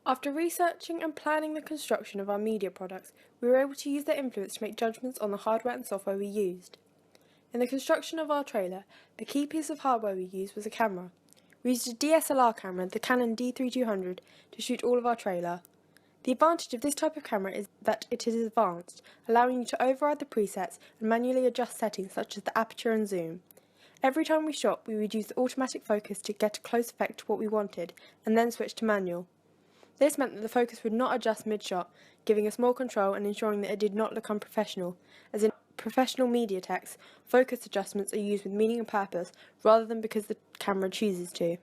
After researching and planning the construction of our media products, we were able to use their influence to make judgments on the hardware and software we used. In the construction of our trailer, a key piece of hardware we used was a camera. We used a DSLR camera, the Canon D3200, to shoot all of our trailer. The advantage of this type of camera is that it is advanced, allowing you to override the presets and manually adjust settings such as the aperture and zoom. Every time we shot, we would use the automatic focus to get a close effect to what we wanted, and then switch to manual. This meant that the focus would not adjust mid-shot, giving us more control and ensuring that it did not look unprofessional, as in professional media techs, focus adjustments are used with meaning and purpose rather than because the camera chooses to.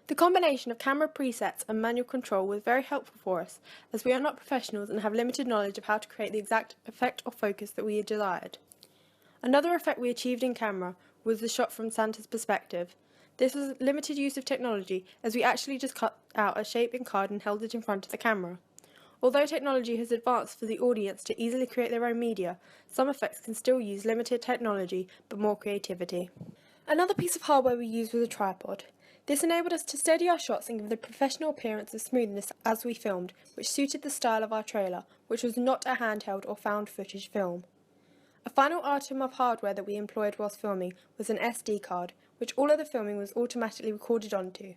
The combination of camera presets and manual control was very helpful for us, as we are not professionals and have limited knowledge of how to create the exact effect or focus that we desired. Another effect we achieved in camera was the shot from Santa's perspective. This was limited use of technology, as we actually just cut out a shape in card and held it in front of the camera. Although technology has advanced for the audience to easily create their own media, some effects can still use limited technology but more creativity. Another piece of hardware we used was a tripod. This enabled us to steady our shots and give the professional appearance of smoothness as we filmed, which suited the style of our trailer, which was not a handheld or found footage film. A final item of hardware that we employed whilst filming was an SD card, which all of the filming was automatically recorded onto.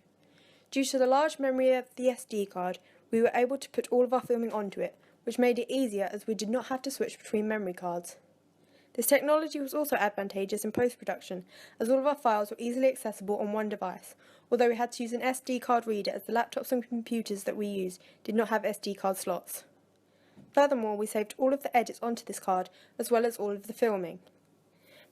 Due to the large memory of the SD card, we were able to put all of our filming onto it, which made it easier as we did not have to switch between memory cards. This technology was also advantageous in post-production, as all of our files were easily accessible on one device, although we had to use an SD card reader as the laptops and computers that we used did not have SD card slots. Furthermore, we saved all of the edits onto this card, as well as all of the filming.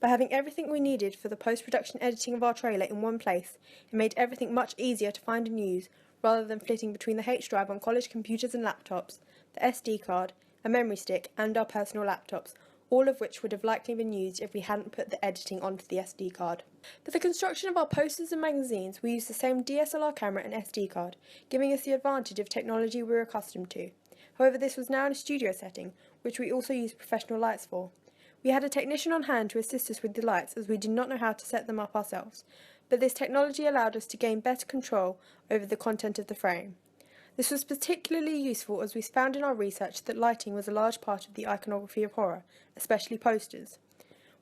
By having everything we needed for the post-production editing of our trailer in one place, it made everything much easier to find and use, rather than flitting between the H drive on college computers and laptops, the SD card, a memory stick, and our personal laptops, all of which would have likely been used if we hadn't put the editing onto the SD card. For the construction of our posters and magazines, we used the same DSLR camera and SD card, giving us the advantage of technology we were accustomed to. However, this was now in a studio setting, which we also used professional lights for. We had a technician on hand to assist us with the lights, as we did not know how to set them up ourselves, but this technology allowed us to gain better control over the content of the frame. This was particularly useful as we found in our research that lighting was a large part of the iconography of horror, especially posters.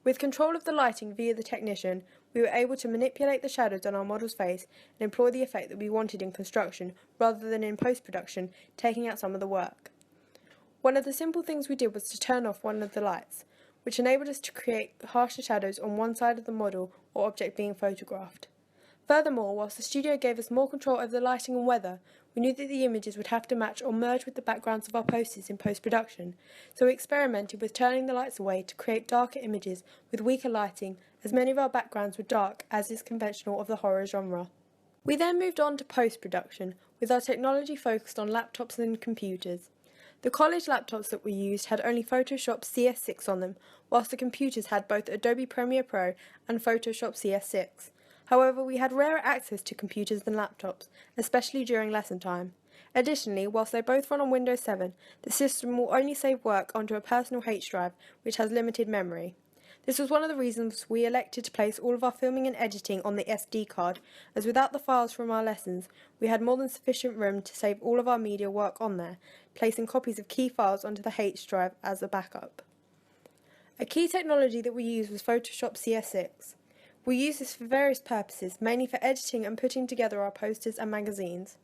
With control of the lighting via the technician, we were able to manipulate the shadows on our model's face and employ the effect that we wanted in construction, rather than in post-production, taking out some of the work. One of the simple things we did was to turn off one of the lights, which enabled us to create harsher shadows on one side of the model or object being photographed. Furthermore, whilst the studio gave us more control over the lighting and weather, we knew that the images would have to match or merge with the backgrounds of our posters in post-production, so we experimented with turning the lights away to create darker images with weaker lighting, as many of our backgrounds were dark, as is conventional of the horror genre. We then moved on to post-production, with our technology focused on laptops and computers. The college laptops that we used had only Photoshop CS6 on them, whilst the computers had both Adobe Premiere Pro and Photoshop CS6. However, we had rarer access to computers than laptops, especially during lesson time. Additionally, whilst they both run on Windows 7, the system will only save work onto a personal H drive, which has limited memory. This was one of the reasons we elected to place all of our filming and editing on the SD card, as without the files from our lessons, we had more than sufficient room to save all of our media work on there, placing copies of key files onto the H drive as a backup. A key technology that we used was Photoshop CS6. We used this for various purposes, mainly for editing and putting together our posters and magazines.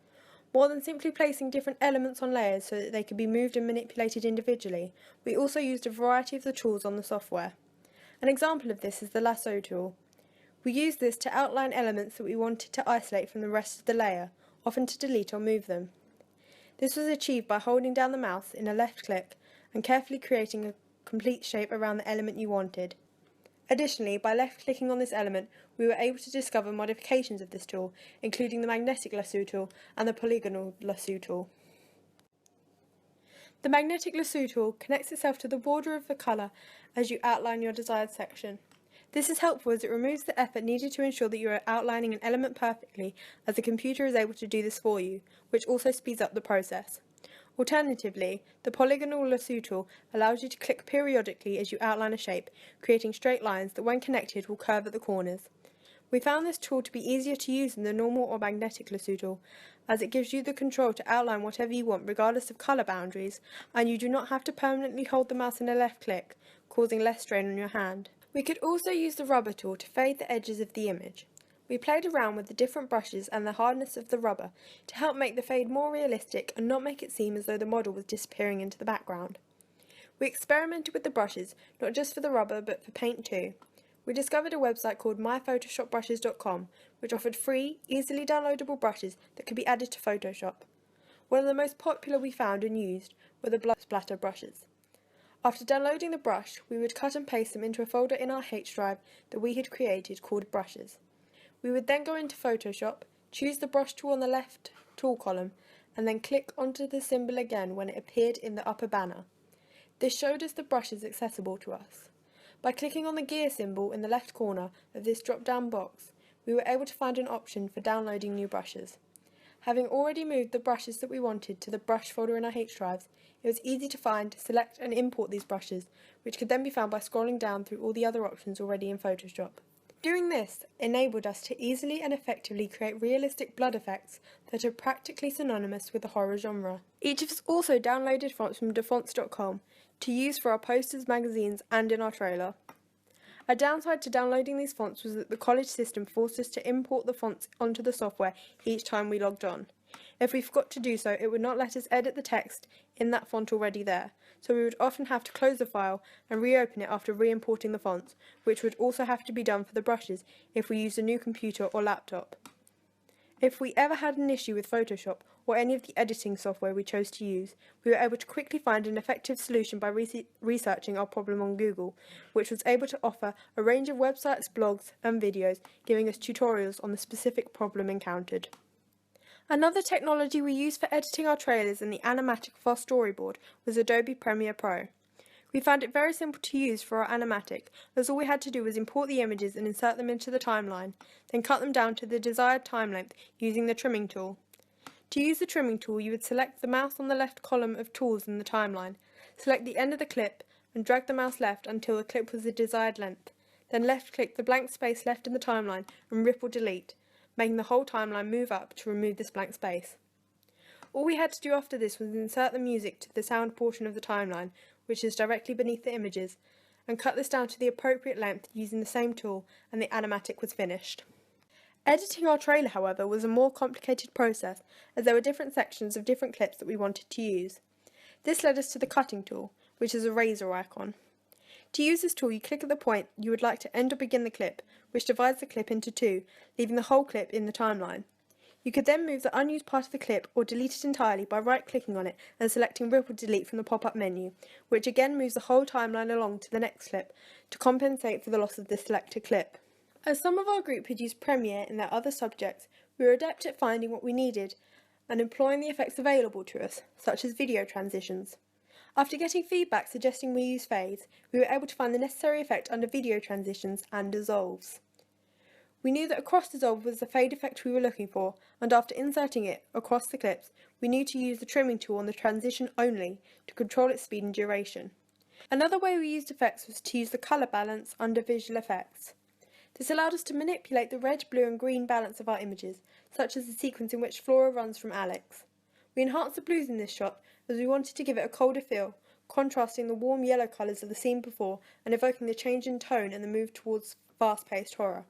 More than simply placing different elements on layers so that they could be moved and manipulated individually, we also used a variety of the tools on the software. An example of this is the lasso tool. We used this to outline elements that we wanted to isolate from the rest of the layer, often to delete or move them. This was achieved by holding down the mouse in a left click and carefully creating a complete shape around the element you wanted. Additionally, by left-clicking on this element, we were able to discover modifications of this tool, including the magnetic lasso tool and the polygonal lasso tool. The magnetic lasso tool connects itself to the border of the colour as you outline your desired section. This is helpful as it removes the effort needed to ensure that you are outlining an element perfectly, as the computer is able to do this for you, which also speeds up the process. Alternatively, the polygonal lasso tool allows you to click periodically as you outline a shape, creating straight lines that when connected will curve at the corners. We found this tool to be easier to use than the normal or magnetic lasso tool, as it gives you the control to outline whatever you want regardless of colour boundaries, and you do not have to permanently hold the mouse in a left click, causing less strain on your hand. We could also use the rubber tool to fade the edges of the image. We played around with the different brushes and the hardness of the rubber to help make the fade more realistic and not make it seem as though the model was disappearing into the background. We experimented with the brushes, not just for the rubber but for paint too. We discovered a website called myphotoshopbrushes.com, which offered free, easily downloadable brushes that could be added to Photoshop. One of the most popular we found and used were the blood splatter brushes. After downloading the brush, we would cut and paste them into a folder in our H drive that we had created called Brushes. We would then go into Photoshop, choose the brush tool on the left tool column, and then click onto the symbol again when it appeared in the upper banner. This showed us the brushes accessible to us. By clicking on the gear symbol in the left corner of this drop-down box, we were able to find an option for downloading new brushes. Having already moved the brushes that we wanted to the brush folder in our H drives, it was easy to find, select and import these brushes, which could then be found by scrolling down through all the other options already in Photoshop. Doing this enabled us to easily and effectively create realistic blood effects that are practically synonymous with the horror genre. Each of us also downloaded fonts from dafonts.com to use for our posters, magazines and in our trailer. A downside to downloading these fonts was that the college system forced us to import the fonts onto the software each time we logged on. If we forgot to do so, it would not let us edit the text in that font already there, so we would often have to close the file and reopen it after re-importing the fonts, which would also have to be done for the brushes if we used a new computer or laptop. If we ever had an issue with Photoshop or any of the editing software we chose to use, we were able to quickly find an effective solution by researching our problem on Google, which was able to offer a range of websites, blogs and videos giving us tutorials on the specific problem encountered. Another technology we used for editing our trailers and the animatic of our storyboard was Adobe Premiere Pro. We found it very simple to use for our animatic, as all we had to do was import the images and insert them into the timeline, then cut them down to the desired time length using the trimming tool. To use the trimming tool, you would select the mouse on the left column of tools in the timeline, select the end of the clip and drag the mouse left until the clip was the desired length, then left-click the blank space left in the timeline and ripple delete, making the whole timeline move up to remove this blank space. All we had to do after this was insert the music to the sound portion of the timeline, which is directly beneath the images, and cut this down to the appropriate length using the same tool, and the animatic was finished. Editing our trailer, however, was a more complicated process, as there were different sections of different clips that we wanted to use. This led us to the cutting tool, which is a razor icon. To use this tool, you click at the point you would like to end or begin the clip, which divides the clip into two, leaving the whole clip in the timeline. You could then move the unused part of the clip or delete it entirely by right-clicking on it and selecting Ripple Delete from the pop-up menu, which again moves the whole timeline along to the next clip to compensate for the loss of the selected clip. As some of our group had used Premiere in their other subjects, we were adept at finding what we needed and employing the effects available to us, such as video transitions. After getting feedback suggesting we use fades, we were able to find the necessary effect under video transitions and dissolves. We knew that a cross dissolve was the fade effect we were looking for, and after inserting it across the clips, we knew to use the trimming tool on the transition only to control its speed and duration. Another way we used effects was to use the colour balance under visual effects. This allowed us to manipulate the red, blue and green balance of our images, such as the sequence in which Flora runs from Alex. We enhanced the blues in this shot as we wanted to give it a colder feel, contrasting the warm yellow colours of the scene before and evoking the change in tone and the move towards fast-paced horror.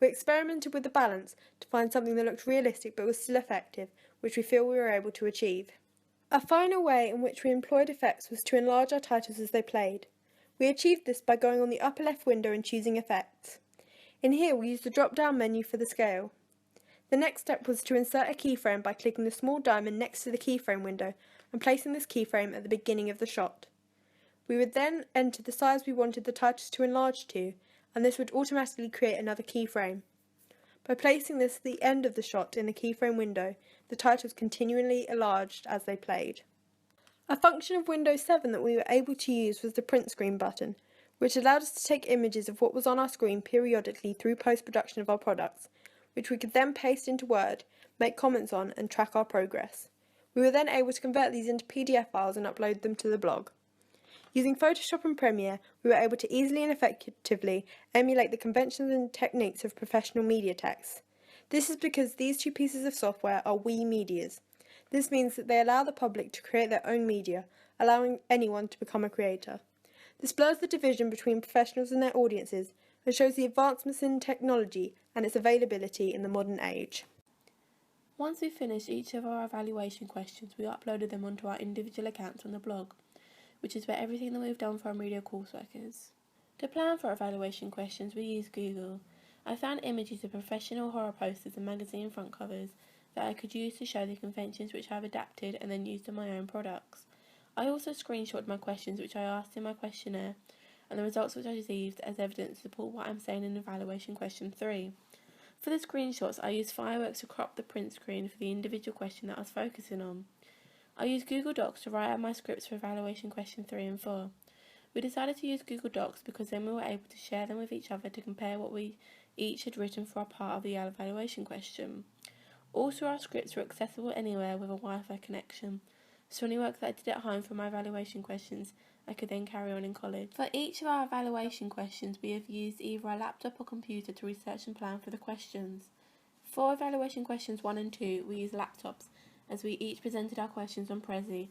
We experimented with the balance to find something that looked realistic but was still effective, which we feel we were able to achieve. A final way in which we employed effects was to enlarge our titles as they played. We achieved this by going on the upper left window and choosing Effects. In here we used the drop-down menu for the scale. The next step was to insert a keyframe by clicking the small diamond next to the keyframe window and placing this keyframe at the beginning of the shot. We would then enter the size we wanted the titles to enlarge to, and this would automatically create another keyframe. By placing this at the end of the shot in the keyframe window, the titles continually enlarged as they played. A function of Windows 7 that we were able to use was the print screen button, which allowed us to take images of what was on our screen periodically through post-production of our products, which we could then paste into Word, make comments on and track our progress. We were then able to convert these into PDF files and upload them to the blog. Using Photoshop and Premiere, we were able to easily and effectively emulate the conventions and techniques of professional media techs. This is because these two pieces of software are We Medias. This means that they allow the public to create their own media, allowing anyone to become a creator. This blurs the division between professionals and their audiences and shows the advancements in technology and its availability in the modern age. Once we finished each of our evaluation questions, we uploaded them onto our individual accounts on the blog, which is where everything that we've done for our media coursework is. To plan for our evaluation questions, we used Google. I found images of professional horror posters and magazine front covers that I could use to show the conventions which I've adapted and then used on my own products. I also screenshotted my questions which I asked in my questionnaire and the results which I received as evidence to support what I'm saying in evaluation question 3. For the screenshots, I used Fireworks to crop the print screen for the individual question that I was focusing on. I used Google Docs to write out my scripts for evaluation question 3 and 4. We decided to use Google Docs because then we were able to share them with each other to compare what we each had written for our part of the evaluation question. Also, our scripts were accessible anywhere with a Wi-Fi connection, so any work that I did at home for my evaluation questions I could then carry on in college. For each of our evaluation questions, we have used either a laptop or computer to research and plan for the questions. For evaluation questions 1 and 2, we used laptops, as we each presented our questions on Prezi,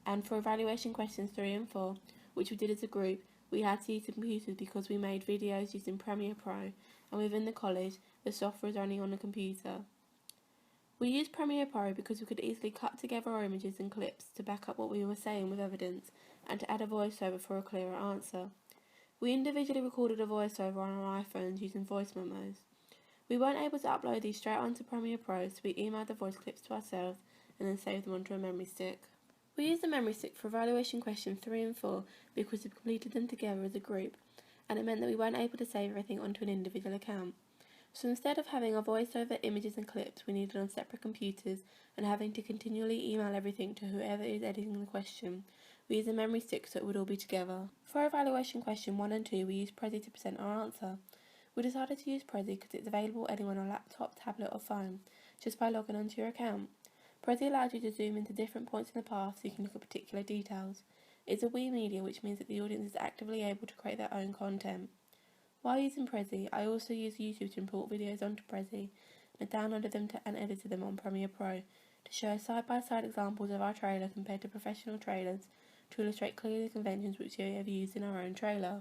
and for evaluation questions 3 and 4, which we did as a group, we had to use computers because we made videos using Premiere Pro, and within the college, the software is only on a computer. We used Premiere Pro because we could easily cut together our images and clips to back up what we were saying with evidence and to add a voiceover for a clearer answer. We individually recorded a voiceover on our iPhones using voice memos. We weren't able to upload these straight onto Premiere Pro, so we emailed the voice clips to ourselves and then saved them onto a memory stick. We used the memory stick for evaluation questions 3 and 4 because we completed them together as a group, and it meant that we weren't able to save everything onto an individual account. So instead of having a voiceover, images and clips we needed on separate computers and having to continually email everything to whoever is editing the question, we used a memory stick so it would all be together. For evaluation question 1 and 2, we used Prezi to present our answer. We decided to use Prezi because it's available anywhere on a laptop, tablet or phone, just by logging onto your account. Prezi allows you to zoom into different points in the path so you can look at particular details. It's a We Media, which means that the audience is actively able to create their own content. While using Prezi, I also use YouTube to import videos onto Prezi and downloaded them and edited them on Premiere Pro to show side-by-side examples of our trailer compared to professional trailers to illustrate clearly the conventions which we have used in our own trailer.